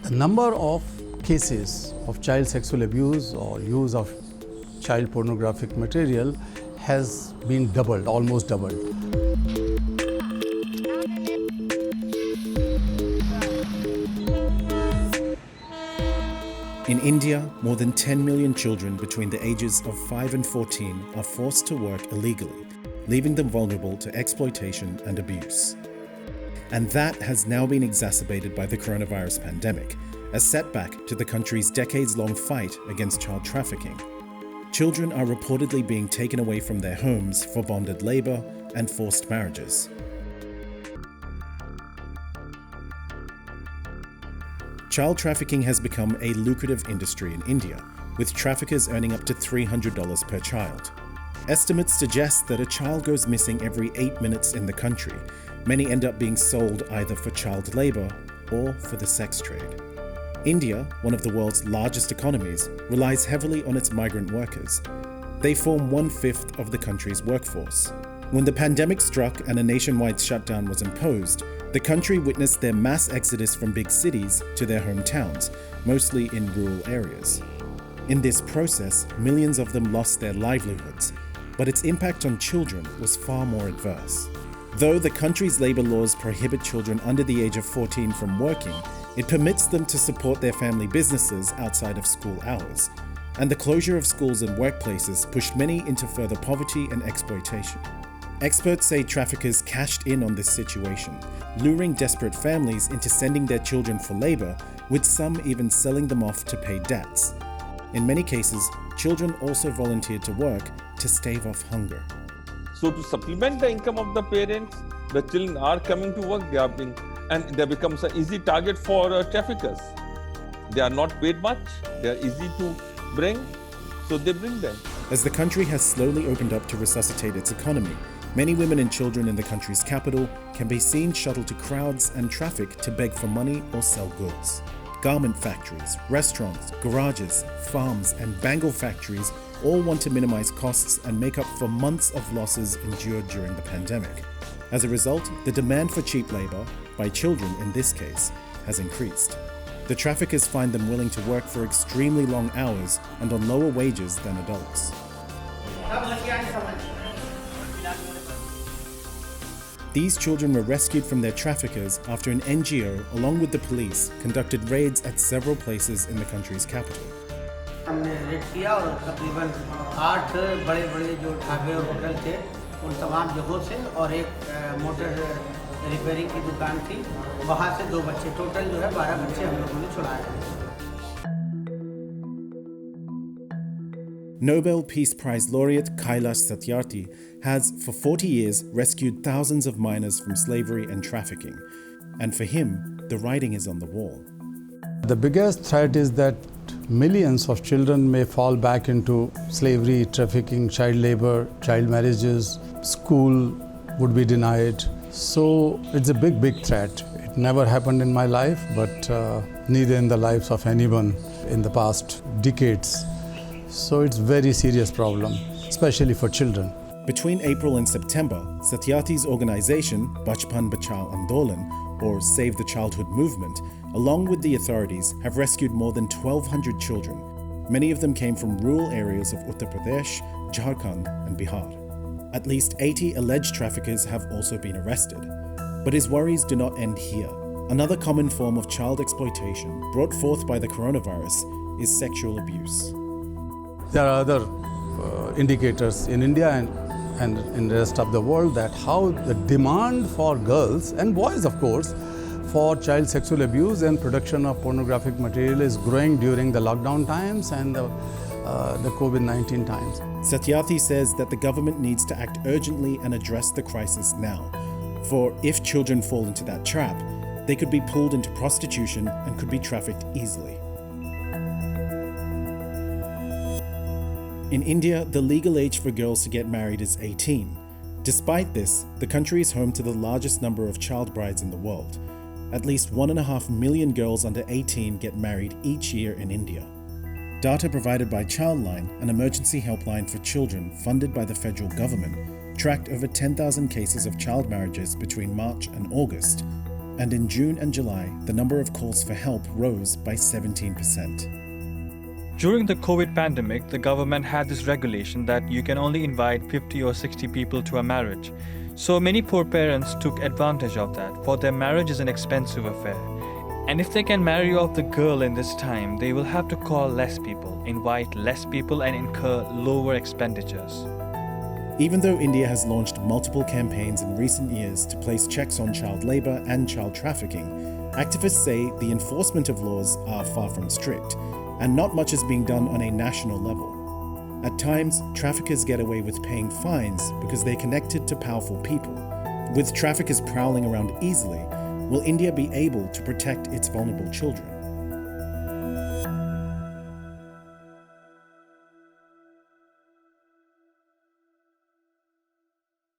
The number of cases of child sexual abuse or use of child pornographic material has been doubled, almost doubled. In India, more than 10 million children between the ages of 5 and 14 are forced to work illegally, leaving them vulnerable to exploitation and abuse. And that has now been exacerbated by the coronavirus pandemic, a setback to the country's decades-long fight against child trafficking. Children are reportedly being taken away from their homes for bonded labor and forced marriages. Child trafficking has become a lucrative industry in India, with traffickers earning up to $300 per child. Estimates suggest that a child goes missing every 8 minutes in the country. Many end up being sold either for child labor or for the sex trade. India, one of the world's largest economies, relies heavily on its migrant workers. They form 1/5 of the country's workforce. When the pandemic struck and a nationwide shutdown was imposed, the country witnessed their mass exodus from big cities to their hometowns, mostly in rural areas. In this process, millions of them lost their livelihoods, but its impact on children was far more adverse. Though the country's labor laws prohibit children under the age of 14 from working, it permits them to support their family businesses outside of school hours. And the closure of schools and workplaces pushed many into further poverty and exploitation. Experts say traffickers cashed in on this situation, luring desperate families into sending their children for labor, with some even selling them off to pay debts. In many cases, children also volunteered to work to stave off hunger. So to supplement the income of the parents, the children are coming to work, and they becomes an easy target for traffickers. They are not paid much, they are easy to bring, so they bring them. As the country has slowly opened up to resuscitate its economy, many women and children in the country's capital can be seen shuttled to crowds and traffic to beg for money or sell goods. Garment factories, restaurants, garages, farms, and bangle factories all want to minimize costs and make up for months of losses endured during the pandemic. As a result, the demand for cheap labor, by children in this case, has increased. The traffickers find them willing to work for extremely long hours and on lower wages than adults. These children were rescued from their traffickers after an NGO, along with the police, conducted raids at several places in the country's capital. हमने red किया और तकरीबन 8 बड़े-बड़े जो ढाबे और hotel थे उन तमाम जगहों से और एक मोटर रिपेयरिंग की दुकान थी वहाँ से 2 बच्चे टोटल जो है 12 बच्चे हम लोगों ने छुड़ाए। Nobel Peace Prize laureate Kailash Satyarthi has for 40 years rescued thousands of minors from slavery and trafficking. And for him, the writing is on the wall. The biggest threat is that millions of children may fall back into slavery, trafficking, child labor, child marriages, school would be denied. So it's a big threat. It never happened in my life, but neither in the lives of anyone in the past decades. So it's a very serious problem, especially for children. Between April and September, Satyarthi's organization, Bachpan, Bachao, Andolan, or Save the Childhood Movement, along with the authorities, have rescued more than 1,200 children. Many of them came from rural areas of Uttar Pradesh, Jharkhand, and Bihar. At least 80 alleged traffickers have also been arrested. But his worries do not end here. Another common form of child exploitation brought forth by the coronavirus is sexual abuse. There are other indicators in India and in the rest of the world that how the demand for girls and boys, of course, for child sexual abuse and production of pornographic material is growing during the lockdown times and the Covid-19 times. Satyarthi says that the government needs to act urgently and address the crisis now. For if children fall into that trap, they could be pulled into prostitution and could be trafficked easily. In India, the legal age for girls to get married is 18. Despite this, the country is home to the largest number of child brides in the world. At least 1.5 million girls under 18 get married each year in India. Data provided by Childline, an emergency helpline for children funded by the federal government, tracked over 10,000 cases of child marriages between March and August. and in June and July, the number of calls for help rose by 17%. During the COVID pandemic, the government had this regulation that you can only invite 50 or 60 people to a marriage. So many poor parents took advantage of that, for their marriage is an expensive affair. And if they can marry off the girl in this time, they will have to call less people, invite less people, and incur lower expenditures. Even though India has launched multiple campaigns in recent years to place checks on child labour and child trafficking, activists say the enforcement of laws are far from strict, and not much is being done on a national level. At times, traffickers get away with paying fines because they're connected to powerful people. With traffickers prowling around easily, will India be able to protect its vulnerable children?